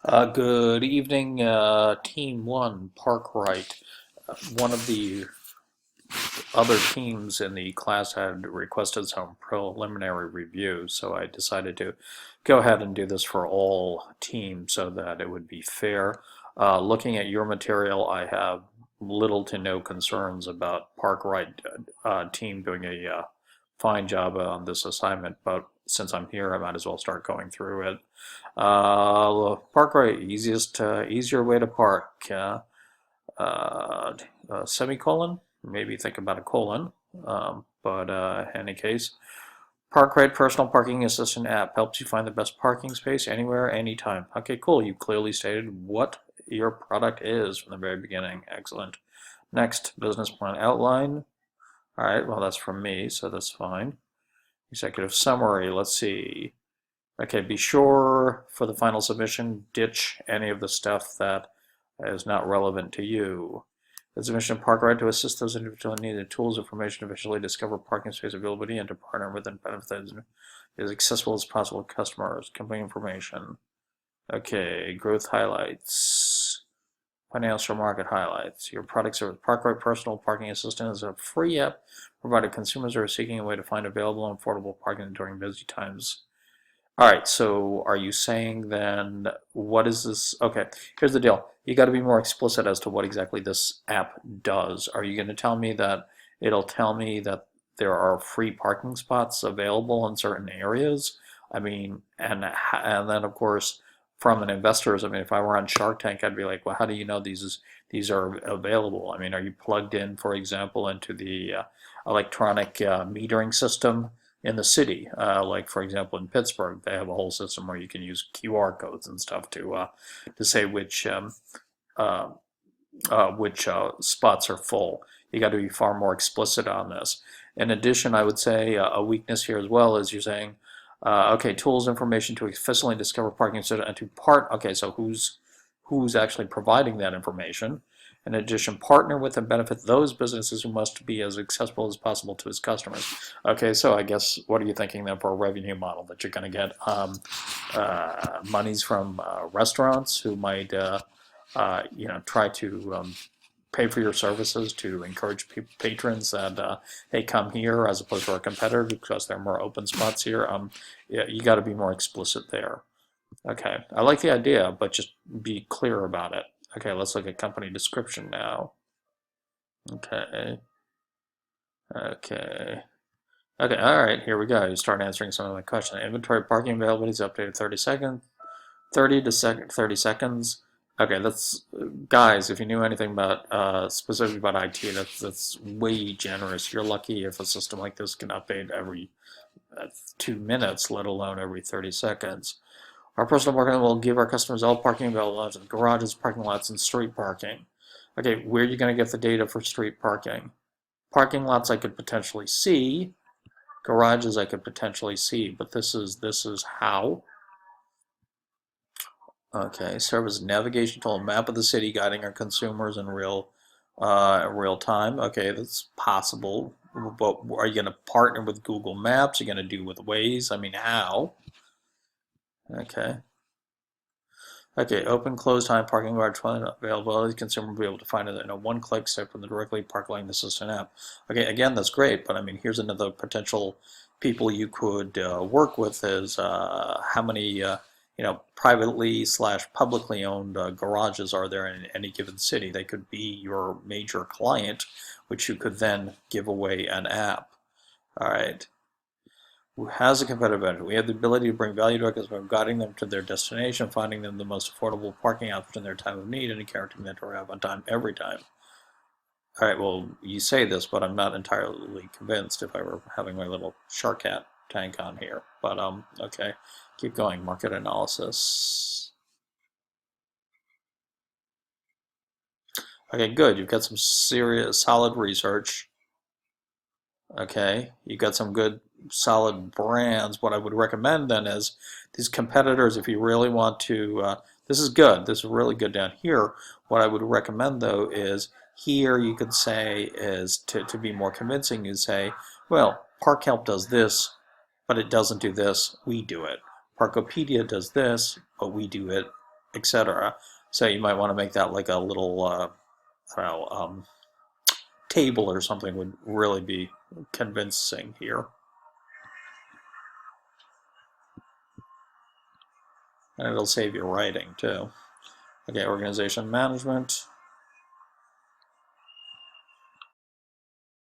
Good evening, Team 1, Parkwright. One of the other teams in the class had requested some preliminary review, so I decided to go ahead and do this for all teams so that it would be fair. Looking at your material, I have little to no concerns about Parkwright team doing a fine job on this assignment, but since I'm here, I might as well start going through it. Parkwright, easier way to park. Semicolon, maybe think about a colon. But in any case, Parkride Personal Parking Assistant app helps you find the best parking space anywhere, anytime. Okay, cool. You clearly stated what your product is from the very beginning. Excellent. Next, business plan outline. All right, well, that's from me, so that's fine. Executive summary, let's see. Okay, be sure for the final submission, ditch any of the stuff that is not relevant to you. The submission of Parkride to assist those individuals needing the tools, information to visually discover parking space availability and to partner with and benefit that is as accessible as possible to customers. Company information. Okay, growth highlights. Financial market highlights. Your product service. Parkride Personal Parking Assistant is a free app provided consumers are seeking a way to find available and affordable parking during busy times. All right, so are you saying then what is this? Okay, here's the deal. You got to be more explicit as to what exactly this app does. Are you going to tell me that it'll tell me that there are free parking spots available in certain areas? I mean, and then of course, from an investor's, I mean, if I were on Shark Tank, I'd be like, well, how do you know these are available? I mean, are you plugged in, for example, into the electronic metering system in the city? Like for example, in Pittsburgh, they have a whole system where you can use QR codes and stuff to say uh, which spots are full. You got to be far more explicit on this. In addition, I would say a weakness here as well is you're saying, okay, tools, information to efficiently discover parking and to part. Okay, so who's actually providing that information? In addition, partner with and benefit those businesses who must be as accessible as possible to its customers. Okay, so I guess what are you thinking then for a revenue model that you're going to get monies from restaurants who might try to pay for your services to encourage patrons that hey, come here as opposed to our competitor because there are more open spots here. Yeah, you got to be more explicit there. Okay, I like the idea, but just be clear about it. Okay, let's look at company description now. Okay, okay, okay. All right, here we go. You start answering some of my questions. Inventory parking availability is updated 30 seconds. 30 seconds. Okay, that's guys. If you knew anything about specifically about IT, that's way generous. You're lucky if a system like this can update every 2 minutes, let alone every 30 seconds. Our personal marketing will give our customers all parking available in garages, parking lots, and street parking. Okay, where are you going to get the data for street parking? Parking lots I could potentially see. Garages I could potentially see, but this is how. Okay, serve as a navigation tool, map of the city, guiding our consumers in real time. Okay, that's possible. But are you going to partner with Google Maps? Are you going to do with Waze? I mean, how? Okay. Okay, open, close time, parking garage, availability, consumer will be able to find it in a one-click step from the directly Park Lane Assistant app. Okay, again, that's great, but I mean, here's another potential people you could work with is how many privately slash publicly owned garages are there in any given city. They could be your major client, which you could then give away an app. All right. Who has a competitive advantage? We have the ability to bring value to our customers by guiding them to their destination, finding them the most affordable parking option in their time of need, and guaranteeing them to arrive on time every time. All right, well, you say this, but I'm not entirely convinced if I were having my little Shark Cat tank on here. But okay, keep going. Market analysis. Okay, good. You've got some serious, solid research. Okay, you got some good, solid brands. What I would recommend then is these competitors, if you really want to, this is good. This is really good down here. What I would recommend though is here you could say is to be more convincing, you say, well, ParkHelp does this, but it doesn't do this. We do it. Parkopedia does this, but we do it. etc. So you might want to make that like a little, I don't know, table or something would really be convincing here. And it'll save you writing too. Okay, organization management.